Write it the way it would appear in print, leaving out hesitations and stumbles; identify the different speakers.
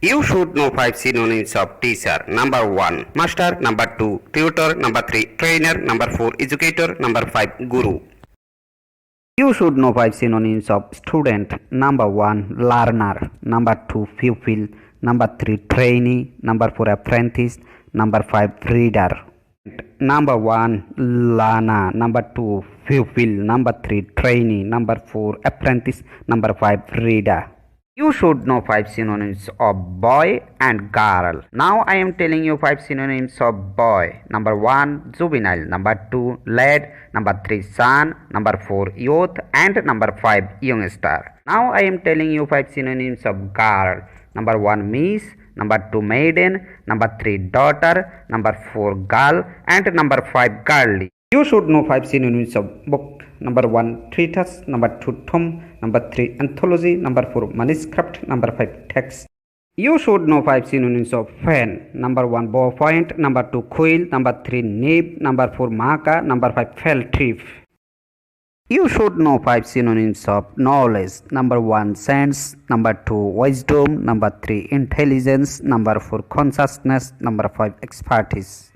Speaker 1: You should know 5 synonyms of teacher. Number 1, master. Number 2, tutor. Number 3, trainer. Number 4, educator. Number 5, guru.
Speaker 2: You should know 5 synonyms of student. Number 1, learner. Number 2, pupil. Number 3, trainee. Number 4, apprentice. Number 5, reader. Number 1, learner. Number 2, pupil. Number 3, trainee. Number 4, apprentice. Number 5, reader. You should know 5 synonyms of boy and girl. Now I am telling you 5 synonyms of boy. Number 1, juvenile. Number 2, lad. Number 3, son. Number 4, youth. And number 5, youngster. Now I am telling you 5 synonyms of girl. Number 1, miss. Number 2, maiden. Number 3, daughter. Number 4, girl. And number 5, girly. You should know 5 synonyms of book. Number 1, treatise. Number 2, tome. Number 3, anthology. Number 4, manuscript. Number 5, text. You should know 5 synonyms of fan. Number 1, ballpoint. Number 2, quill. Number 3, nib. Number 4, marker. Number 5, felt tip. You should know 5 synonyms of knowledge. Number 1, sense. Number 2, wisdom. Number 3, intelligence. Number 4, consciousness. Number 5, expertise.